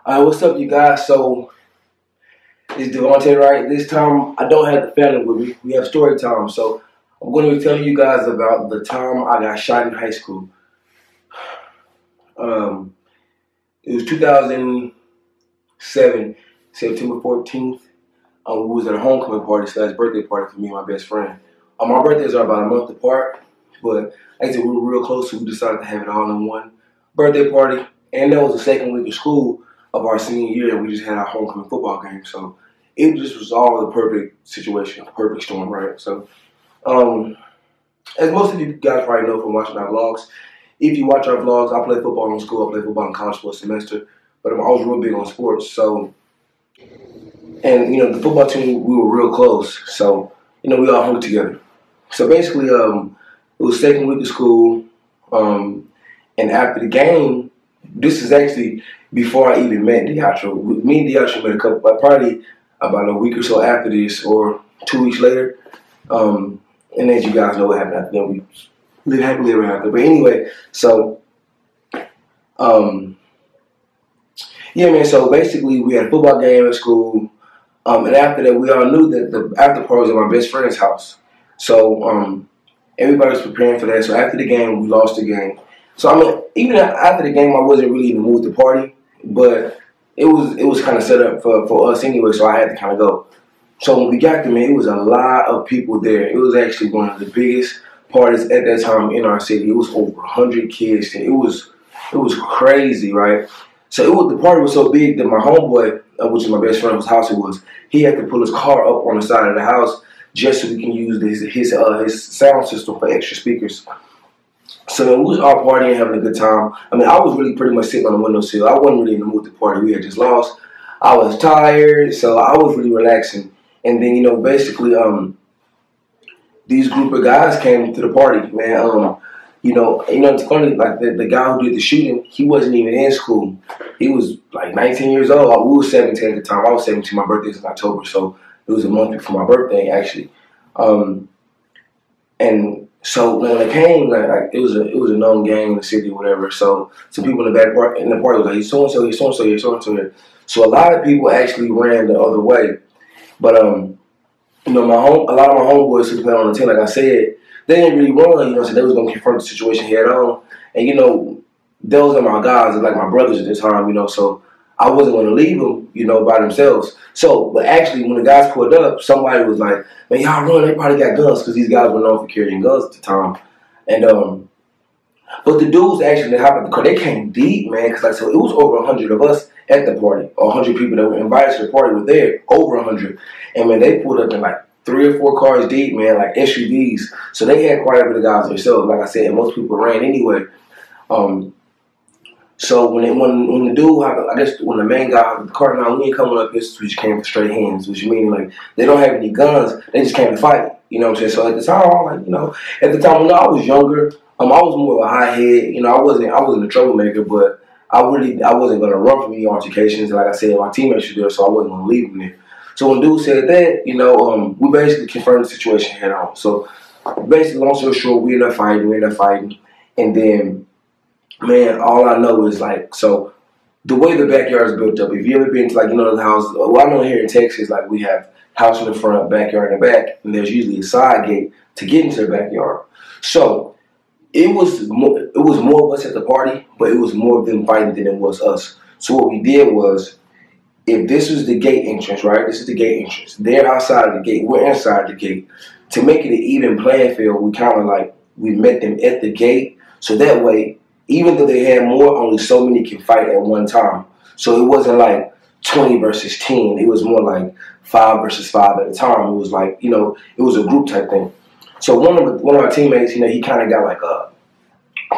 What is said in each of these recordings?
What's up, you guys? So, it's DeVonte, right? This time, I don't have the family with me. We have story time. So, I'm going to be telling you guys about the time I got shot in high school. Um, it was 2007, September 14th. We was at a homecoming party, / birthday party for me and my best friend. My birthdays are about a month apart, but like I said, we were real close, so we decided to have it all in one birthday party. And that was the second week of school of our senior year, and we just had our homecoming football game. So it just was all the perfect situation, perfect storm, right? So, as most of you guys probably know from watching our vlogs, if you watch our vlogs, I play football in school, I play football in college for a semester, but I was real big on sports. So, and the football team, we were real close. So, we all hung together. So basically, it was second week of school, and after the game, this is actually before I even met Deatra. Me and Deatra met probably about a week or so after this, or 2 weeks later. And as you guys know what happened after that, we lived happily ever after. But anyway, so, yeah, man, so basically we had a football game at school. And after that, we all knew that the after party was at my best friend's house. So everybody was preparing for that. So after the game, we lost the game. So I mean, even after the game, I wasn't really in the mood to party, but it was kind of set up for us anyway. So I had to kind of go. So when we got there, man, it was a lot of people there. It was actually one of the biggest parties at that time in our city. It was over 100 kids. It was crazy, right? So the party was so big that my homeboy, which is my best friend, whose house it was, he had to pull his car up on the side of the house just so we can use his sound system for extra speakers. So then we was all partying, having a good time. I mean, I was really pretty much sitting on the windowsill. I wasn't really in the mood to party. We had just lost. I was tired, so I was really relaxing. And then, basically, these group of guys came to the party, man. It's funny, like the guy who did the shooting, he wasn't even in school. He was like 19 years old. We were 17 at the time. I was 17. My birthday was in October, so it was a month before my birthday, actually. And so when it came, like it was a known gang in the city or whatever. So some people in the party was like, he's so and so, he's so and so, he's so and so here. So a lot of people actually ran the other way. But a lot of my homeboys who played on the team, like I said, they didn't really run, so they was gonna confront the situation head on. And those are my guys, like my brothers at the time, so I wasn't gonna leave them, by themselves. So, but actually, when the guys pulled up, somebody was like, "Man, y'all run! They probably got guns," because these guys were known for carrying guns at the time. And but the dudes actually that hopped in the car, they came deep, man, because so it was over 100 of us at the party, or 100 people that were invited to the party were there, over 100. And man, they pulled up in like 3 or 4 cars deep, man, like SUVs. So they had quite a bit of guys themselves, like I said, and most people ran anyway. So when the dude, I guess when the main guy hopped the car, now we ain't coming up here, we just came for straight hands, which means like they don't have any guns, they just came to fight. You know what I'm saying? So at the time, at the time when I was younger, I was more of a high head. I wasn't a troublemaker, but I wasn't gonna run from any altercations. Like I said, my teammates were there, so I wasn't gonna leave them there. So when dude said that, we basically confirmed the situation head on. So basically, long story short, we ended up fighting, and then, man, all I know is so the way the backyard is built up. If you ever been to the house, well, I know here in Texas, we have house in the front, backyard in the back, and there's usually a side gate to get into the backyard. So it was more of us at the party, but it was more of them fighting than it was us. So what we did was, if this was the gate entrance, right? This is the gate entrance. They're outside of the gate. We're inside the gate. To make it an even playing field, we met them at the gate. So that way, even though they had more, only so many can fight at one time. So it wasn't like 20 versus 10. It was more like 5 versus 5 at a time. It was like, it was a group type thing. So one of our teammates, he kind of got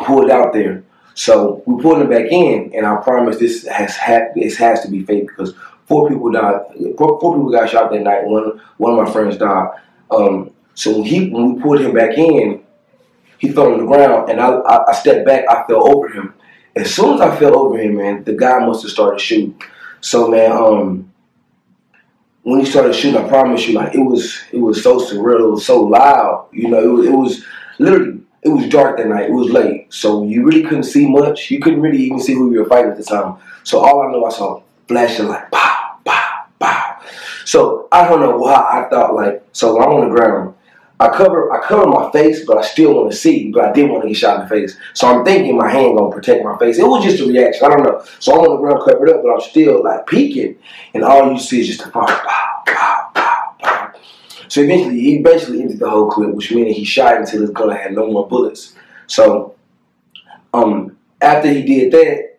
pulled out there. So we pulled him back in, and I promise this has to be fake because 4 people died. 4 people got shot that night. One of my friends died. So when we pulled him back in, he fell on the ground, and I stepped back. I fell over him. As soon as I fell over him, man, the guy must have started shooting. So man, when he started shooting, I promise you, it was so surreal. It was so loud. It was literally. It was dark that night. It was late. So you really couldn't see much. You couldn't really even see who we were fighting at the time. So all I know, I saw flashing like pow, pow, pow. So I don't know why I thought like, so I'm on the ground. I cover my face, but I still want to see, but I didn't want to get shot in the face. So I'm thinking my hand gonna protect my face. It was just a reaction. I don't know. So I'm on the ground covered up, but I'm still like peeking, and all you see is just a pow, pow, pow, pow, pow. So eventually, he basically ended the whole clip, which means he shot until his gun had no more bullets. So after he did that,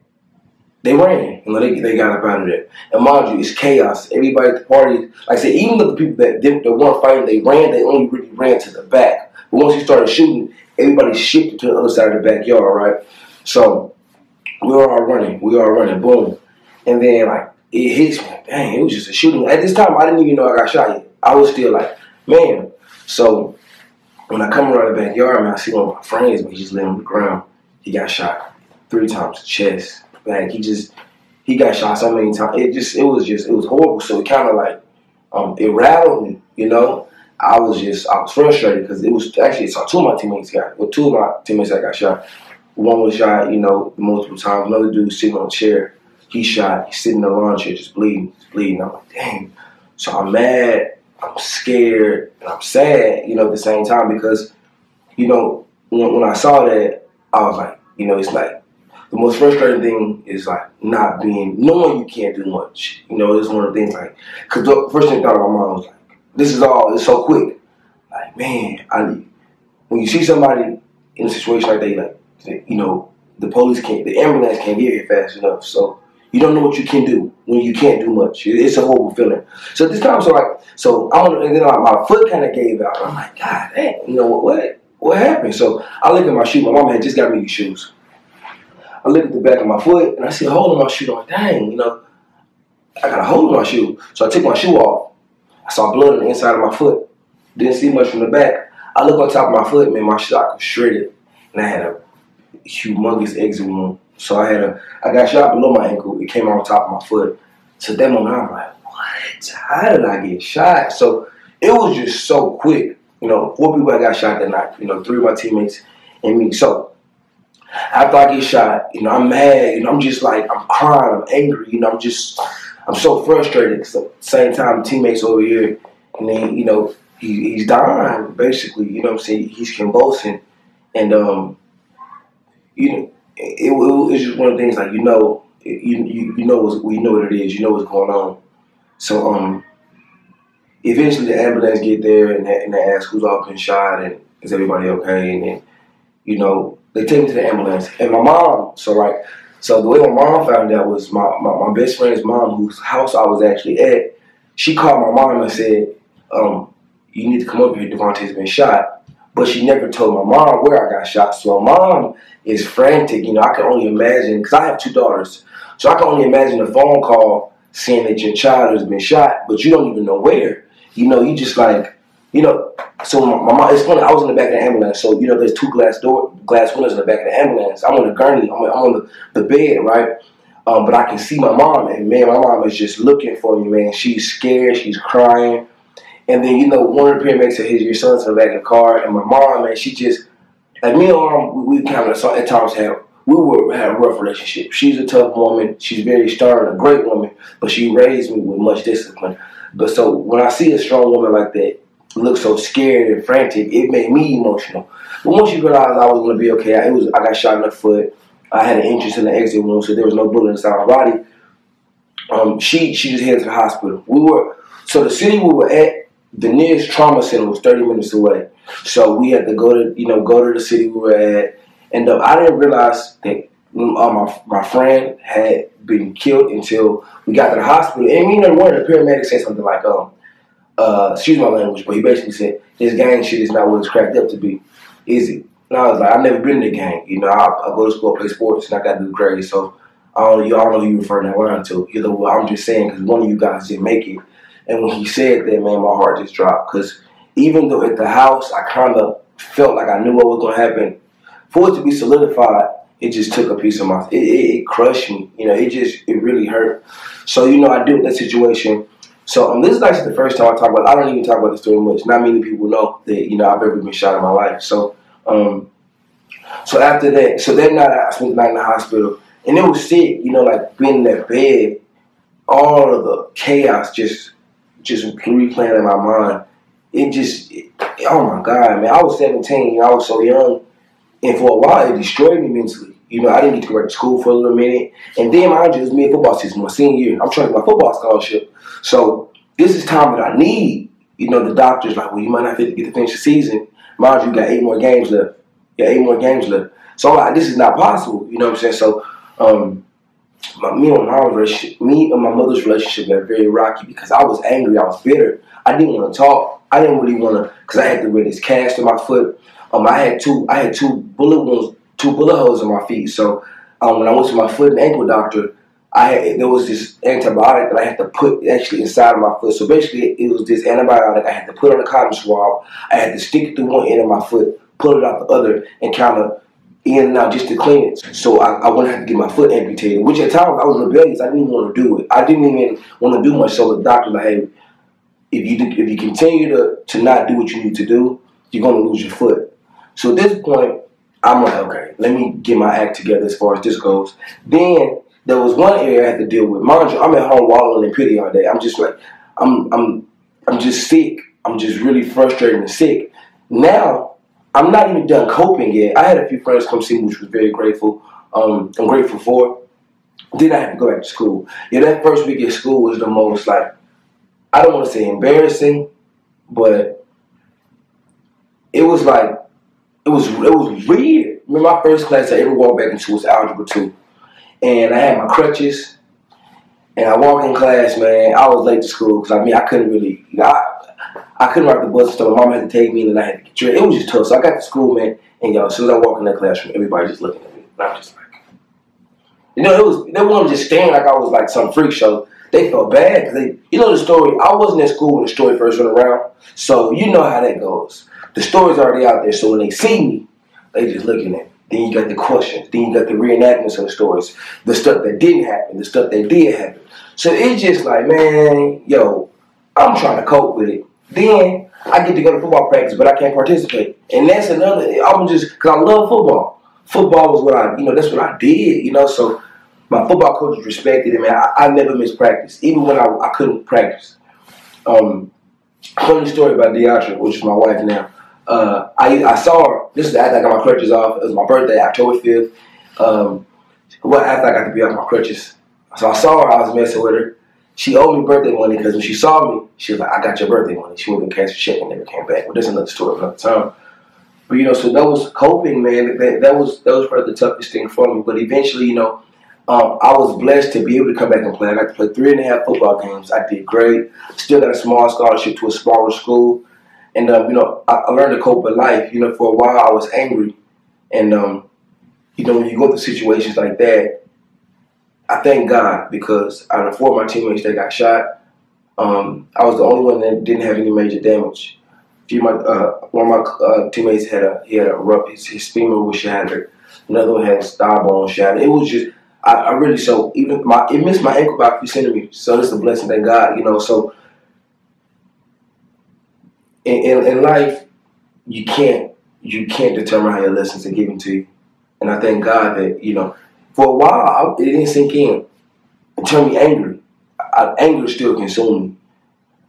they ran. They got up out of there. And mind you, it's chaos. Everybody at the party, like I said, even though the people that weren't fighting, they only really ran to the back. But once he started shooting, everybody shifted to the other side of the backyard, right? So we were all running, boom. And then like it hits me. Dang, it was just a shooting. At this time, I didn't even know I got shot yet. I was still like, man. So when I come around the backyard, man, I see one of my friends, but he just lay on the ground. He got shot 3 times, chest. Like he got shot so many times. It was horrible. So it kind of like it rattled me, you know. I was frustrated because it was actually two of my teammates that got shot. One was shot, you know, multiple times. Another dude was sitting on a chair. He's shot. He's sitting in the lawn chair, just bleeding. I'm like, dang. So I'm mad. I'm scared. And I'm sad, you know, at the same time because, you know, when I saw that, I was like, you know, it's like. The most frustrating thing is like knowing you can't do much. You know, it's one of the things like, because the first thing I thought of my mind was like, it's so quick. Like, man, when you see somebody in a situation like that, like, you know, the ambulance can't get here fast enough. So you don't know what you can do when you can't do much. It's a horrible feeling. So this time, and then my foot kind of gave out. I'm like, God dang, you know what happened? So I look at my shoe. My mom had just got me these shoes. I look at the back of my foot, and I see a hole in my shoe. I'm like, dang, you know, I got a hole in my shoe. So I took my shoe off. I saw blood on the inside of my foot. Didn't see much from the back. I look on top of my foot, man, my sock was shredded. And I had a humongous exit wound. So I got shot below my ankle. It came on top of my foot. So that moment, I'm like, what? How did I get shot? So it was just so quick. You know, 4 people that got shot that night. You know, 3 of my teammates and me. So after I get shot, you know, I'm mad, you know, I'm just like, I'm crying, I'm angry, you know, I'm so frustrated because at the same time, teammates over here, and then, you know, he's dying, basically, you know what I'm saying, he's convulsing, and, you know, it's just one of the things, like, you know what it is, you know what's going on. So, eventually the ambulance get there, and they ask who's all been shot, and is everybody okay, and then, you know, they take me to the ambulance. And my mom, so the way my mom found out was my best friend's mom, whose house I was actually at, she called my mom and said, you need to come over here, DeVonte's been shot. But she never told my mom where I got shot. So my mom is frantic. You know, I can only imagine, because I have 2 daughters, so I can only imagine a phone call saying that your child has been shot, but you don't even know where. You know, you just like, you know, so my mom, it's funny, I was in the back of the ambulance, so, you know, there's 2 glass windows in the back of the ambulance. I'm on the gurney, I'm on the bed, right? But I can see my mom, and man, my mom is just looking for me, man. She's scared, she's crying. And then, you know, one of the paramedics said, your son's in the back of the car, and my mom, man, she just, like me and mom, we kind of, at times had a rough relationship. She's a tough woman, she's very stern, a great woman, but she raised me with much discipline. But so when I see a strong woman like that, look so scared and frantic, it made me emotional. But once you realize I was going to be okay, I got shot in the foot. I had an injury in the exit wound, so there was no bullet inside my body. She just headed to the hospital. So the city we were at, the nearest trauma center was 30 minutes away. So we had to go to the city we were at. And I didn't realize that my friend had been killed until we got to the hospital. And you know, one of the paramedics said something like, excuse my language, but he basically said, this gang shit is not what it's cracked up to be, is it? And I was like, I've never been in the gang. You know, I go to school, play sports, and I got to do grades. So I don't know who you referring that line to. Either way, I'm just saying because one of you guys didn't make it. And when he said that, man, my heart just dropped. Because even though at the house, I kind of felt like I knew what was going to happen, for it to be solidified, it just took a piece of my, it crushed me. You know, it really hurt. So, you know, I dealt with that situation. So this is actually the first time I talk about it. I don't even talk about the story much. Not many people know that, you know, I've ever been shot in my life. So, so after that, so that night I spent the night in the hospital. And it was sick, you know, like being in that bed all of the chaos just replaying in my mind. Oh my God, man. I was 17. I was so young. And for a while, it destroyed me mentally. I didn't get to go back to school for a little minute. And then, mind you, it was me in football season, my senior year. I'm trying to get my football scholarship. So this is time that I need. The doctor's like, well, you might not get to finish the season. Mind you, you got 8 more games left. So I'm like, this is not possible. You know what I'm saying? So me and my mother's relationship got very rocky because I was angry. I was bitter. I didn't want to talk. I didn't really want to because I had to wear this cast on my foot. I had two bullet wounds, 2 bullet holes in my feet. So when I went to my foot and ankle doctor, there was this antibiotic that I had to put actually inside of my foot. So basically, it was this antibiotic I had to put on a cotton swab. I had to stick it through one end of my foot, pull it out the other, and kind of in and out just to clean it. So I wouldn't have to get my foot amputated, which at times I was rebellious. I didn't even want to do it. I didn't even want to do much. So the doctor was like, hey, if you continue to not do what you need to do, you're going to lose your foot. So at this point, I'm like, okay, let me get my act together as far as this goes. Then there was one area I had to deal with. Mind you, I'm at home wallowing in pity all day. I'm just like, I'm just sick. I'm just really frustrated and sick. Now, I'm not even done coping yet. I had a few friends come see me, which was very grateful. I'm grateful for. Then I had to go back to school. That first week at school was the most, like, I don't want to say embarrassing, but it was like, it was weird. Remember, my first class I ever walked back into was Algebra 2. And I had my crutches. And I walked in class, man. I was late to school because, I couldn't really, I couldn't ride the bus and stuff. My mom had to take me and then I had to get dressed. It was just tough. So I got to school, man. And, as soon as I walked in that classroom, everybody just looking at me. And I'm just like, they weren't just staring like I was like some freak show. They felt bad because the story. I wasn't at school when the story first went around. So you know how that goes. The story's already out there, so when they see me, they just looking at me. Then you got the questions. Then you got the reenactments of the stories. The stuff that didn't happen. The stuff that did happen. So it's just like, man, I'm trying to cope with it. Then I get to go to football practice, but I can't participate. And that's another, because I love football. Football was what that's what I did, So my football coaches respected it, man. I never missed practice, even when I couldn't practice. Funny story about DeVonte, which is my wife now. I saw her. This is after I got my crutches off. It was my birthday, October 5th. After I got to be off my crutches. So I saw her. I was messing with her. She owed me birthday money because when she saw me, she was like, I got your birthday money. She went and cashed a check and never came back. Well, that's another story another time. But, so that was coping, man. That was probably the toughest thing for me. But eventually, I was blessed to be able to come back and play. I got to play 3.5 football games. I did great. Still got a small scholarship to a smaller school. And, I learned to cope with life. For a while I was angry. And, when you go through situations like that, I thank God because out of 4 of my teammates that got shot, I was the only one that didn't have any major damage. One of my teammates his femur was shattered. Another one had his thigh bone shattered. It was just, I really, so even it missed my ankle by a few centimeters. So it's a blessing, thank God, So in life, you can't determine how your lessons are given to you. And I thank God that, for a while, it didn't sink in. It turned me angry. Anger still consumed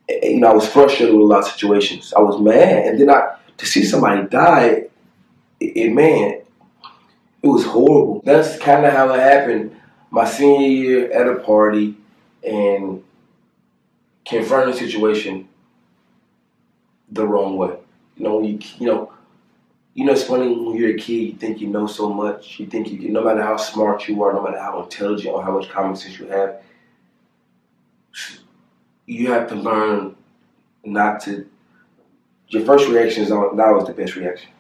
me. I was frustrated with a lot of situations. I was mad. And then to see somebody die, it was horrible. That's kind of how it happened my senior year at a party and confronting the situation the wrong way. It's funny when you're a kid, you think you know so much. You think no matter how smart you are, no matter how intelligent or how much common sense you have to learn not to. Your first reaction is not always the best reaction.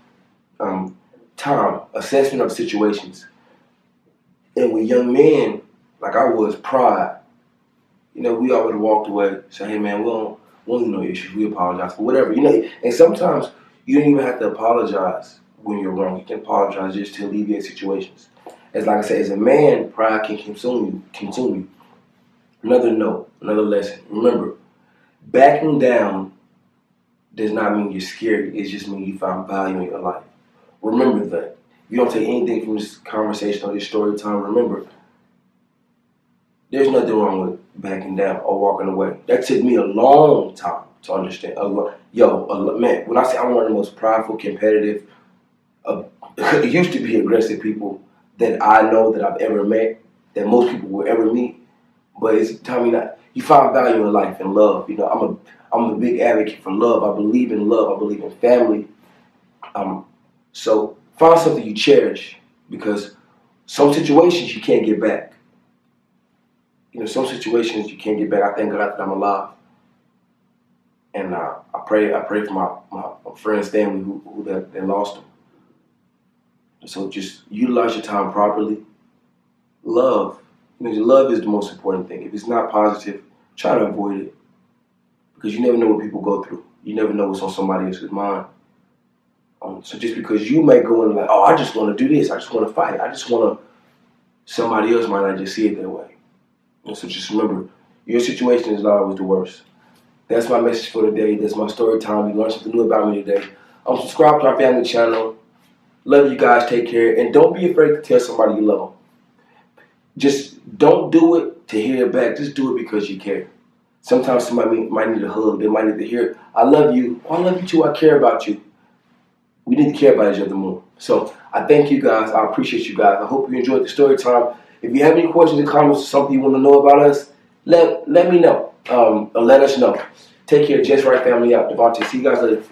Assessment of situations. And with young men, like I was, pride. We always walked away, say, hey man, we don't no issues. We apologize for whatever. And sometimes you don't even have to apologize when you're wrong. You can apologize just to alleviate situations. Like I said, as a man, pride can consume you. Another note, another lesson. Remember, backing down does not mean you're scared. It just means you find value in your life. Remember that. If you don't take anything from this conversation or this story time, remember, there's nothing wrong with backing down or walking away. That took me a long time to understand. Man, when I say I'm one of the most prideful, competitive, it used to be aggressive people that I know that I've ever met, that most people will ever meet. But it's telling me that you find value in life and love. You know, I'm a big advocate for love. I believe in love. I believe in family. So find something you cherish, because some situations you can't get back. You know, some situations you can't get back. I thank God that I'm alive, and I pray for my friends, family who they lost them. So just utilize your time properly. Love. You know, love is the most important thing. If it's not positive, try to avoid it, because you never know what people go through. You never know what's on somebody else's mind. So just because you may go in like, oh, I just want to do this, I just want to fight, I just want to, somebody else might not just see it that way. And so just remember, your situation is not always the worst. That's my message for today. That's my story time. You learned something new about me today. Subscribe to our family channel. Love you guys. Take care. And don't be afraid to tell somebody you love them. Just don't do it to hear it back. Just do it because you care. Sometimes somebody might need a hug. They might need to hear, I love you. Oh, I love you too. I care about you. We need to care about each other more. So I thank you guys. I appreciate you guys. I hope you enjoyed the story time. If you have any questions or comments or something you want to know about us, let me know. Or let us know. Take care. Just Wright family out. DeVonte. See you guys later.